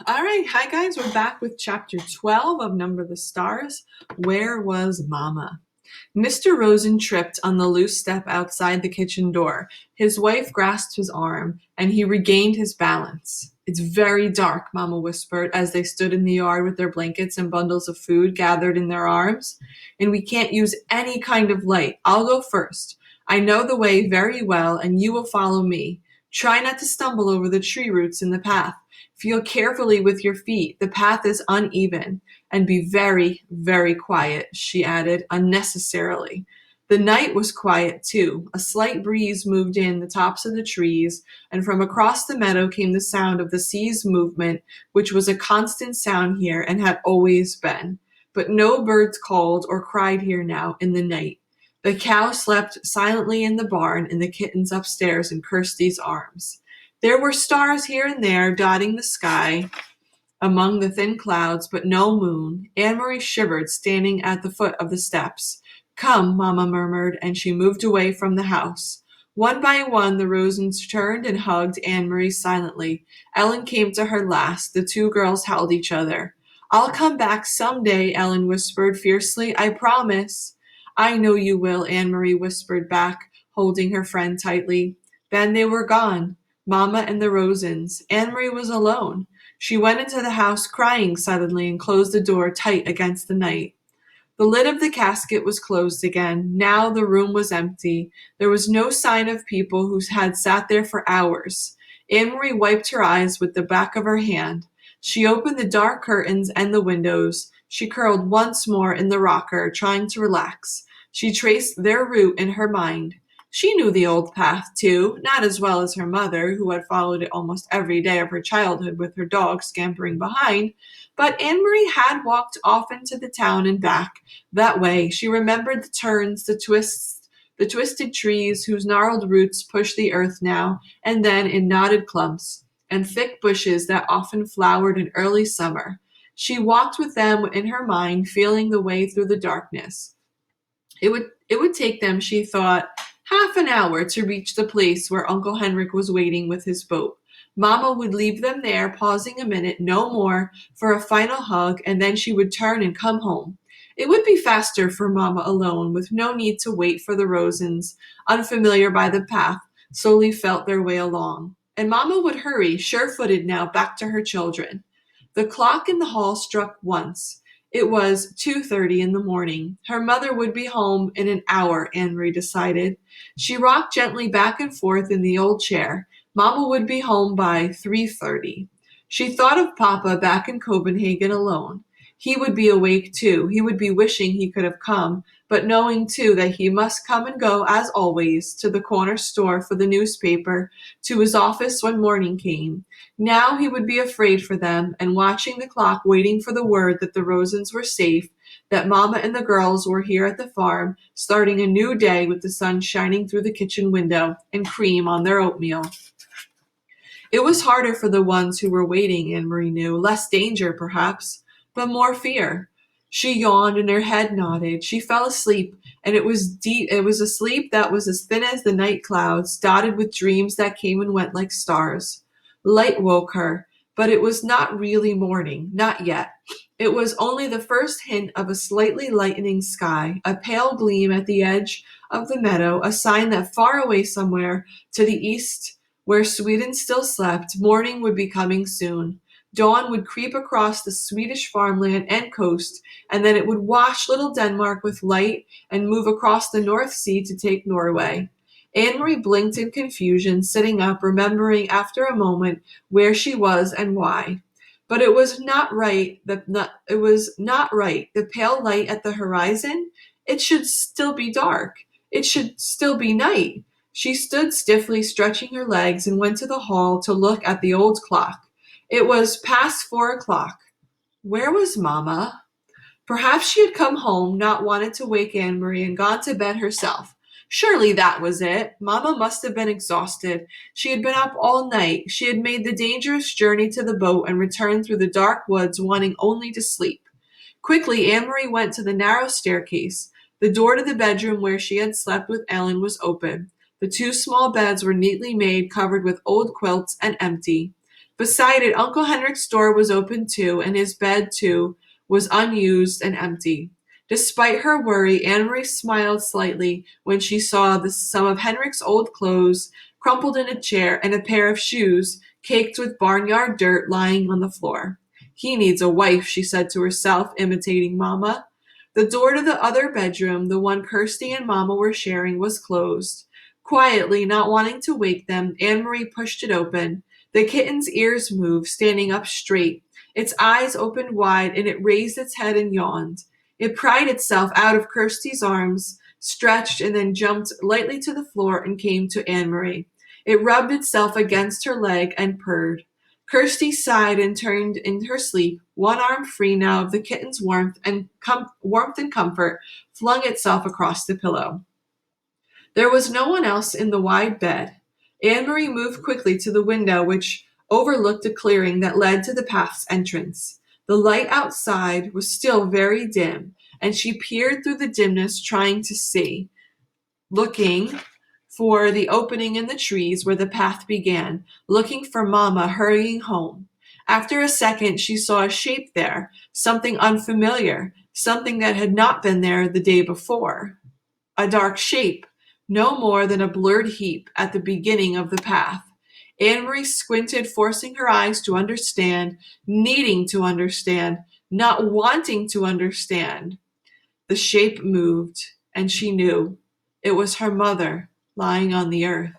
All right, hi guys, we're back with chapter 12 of Number the Stars. Where was Mama? Mr. Rosen tripped on the loose step outside the kitchen door. His wife grasped his arm, and he regained his balance. It's very dark, Mama whispered as they stood in the yard with their blankets and bundles of food gathered in their arms. And we can't use any kind of light. I'll go first. I know the way very well, and you will follow me. Try not to stumble over the tree roots in the path. Feel carefully with your feet. The path is uneven. And be very, very quiet, she added, unnecessarily. The night was quiet, too. A slight breeze moved in the tops of the trees, and from across the meadow came the sound of the sea's movement, which was a constant sound here and had always been. But no birds called or cried here now in the night. The cow slept silently in the barn, and the kittens upstairs in Kirsty's arms. There were stars here and there dotting the sky among the thin clouds, but no moon. Anne-Marie shivered, standing at the foot of the steps. Come, Mamma murmured, and she moved away from the house. One by one, the Rosens turned and hugged Anne-Marie silently. Ellen came to her last. The two girls held each other. I'll come back some day, Ellen whispered fiercely. I promise. I know you will, Anne-Marie whispered back, holding her friend tightly. Then they were gone. Mamma and the Rosens. Anne-Marie was alone. She went into the house crying suddenly and closed the door tight against the night. The lid of the casket was closed again. Now the room was empty. There was no sign of people who had sat there for hours. Anne-Marie wiped her eyes with the back of her hand. She opened the dark curtains and the windows. She curled once more in the rocker, trying to relax. She traced their route in her mind. She knew the old path, too, not as well as her mother, who had followed it almost every day of her childhood with her dog scampering behind, but Anne-Marie had walked often to the town and back. That way, she remembered the turns, the twists, the twisted trees whose gnarled roots pushed the earth now and then in knotted clumps, and thick bushes that often flowered in early summer. She walked with them in her mind, feeling the way through the darkness. It would take them, she thought, half an hour to reach the place where Uncle Henrik was waiting with his boat. Mamma would leave them there, pausing a minute, no more, for a final hug, and then she would turn and come home. It would be faster for Mamma alone, with no need to wait for the Rosens, unfamiliar by the path, slowly felt their way along. And Mamma would hurry, sure-footed now, back to her children. The clock in the hall struck once. It was 2:30 in the morning. Her mother would be home in an hour, Anne-Marie decided. She rocked gently back and forth in the old chair. Mamma would be home by 3:30. She thought of Papa back in Copenhagen alone. He would be awake too. He would be wishing he could have come, but knowing too that he must come and go as always, to the corner store for the newspaper, to his office when morning came. Now he would be afraid for them, and watching the clock, waiting for the word that the Rosens were safe, that Mamma and the girls were here at the farm, starting a new day with the sun shining through the kitchen window and cream on their oatmeal. It was harder for the ones who were waiting, Anne-Marie knew, less danger, perhaps, but more fear. She yawned and her head nodded. She fell asleep, and it was deep. It was a sleep that was as thin as the night clouds, dotted with dreams that came and went like stars. Light woke her, but it was not really morning, not yet. It was only the first hint of a slightly lightening sky, a pale gleam at the edge of the meadow, a sign that far away somewhere to the east, where Sweden still slept, morning would be coming soon. Dawn would creep across the Swedish farmland and coast, and then it would wash little Denmark with light and move across the North Sea to take Norway. Anne-Marie blinked in confusion, sitting up, remembering after a moment where she was and why. But it was not right. It was not right. The pale light at the horizon. It should still be dark. It should still be night. She stood stiffly, stretching her legs, and went to the hall to look at the old clock. It was past 4 o'clock. Where was Mamma? Perhaps she had come home, not wanted to wake Anne-Marie, and gone to bed herself. Surely that was it. Mamma must have been exhausted. She had been up all night. She had made the dangerous journey to the boat and returned through the dark woods, wanting only to sleep. Quickly, Anne-Marie went to the narrow staircase. The door to the bedroom where she had slept with Ellen was open. The two small beds were neatly made, covered with old quilts, and empty. Beside it, Uncle Henrik's door was open too, and his bed, too, was unused and empty. Despite her worry, Anne-Marie smiled slightly when she saw some of Henrik's old clothes crumpled in a chair and a pair of shoes caked with barnyard dirt lying on the floor. He needs a wife, she said to herself, imitating Mama. The door to the other bedroom, the one Kirsty and Mama were sharing, was closed. Quietly, not wanting to wake them, Anne-Marie pushed it open. The kitten's ears moved, standing up straight. Its eyes opened wide, and it raised its head and yawned. It pried itself out of Kirsty's arms, stretched, and then jumped lightly to the floor and came to Anne-Marie. It rubbed itself against her leg and purred. Kirsty sighed and turned in her sleep, one arm free now of the kitten's warmth and comfort, flung itself across the pillow. There was no one else in the wide bed. Anne-Marie moved quickly to the window which overlooked a clearing that led to the path's entrance. The light outside was still very dim, and she peered through the dimness trying to see, looking for the opening in the trees where the path began, looking for Mama hurrying home. After a second, she saw a shape there, something unfamiliar, something that had not been there the day before. A dark shape, no more than a blurred heap at the beginning of the path. Anne-Marie squinted, forcing her eyes to understand, needing to understand, not wanting to understand. The shape moved, and she knew it was her mother lying on the earth.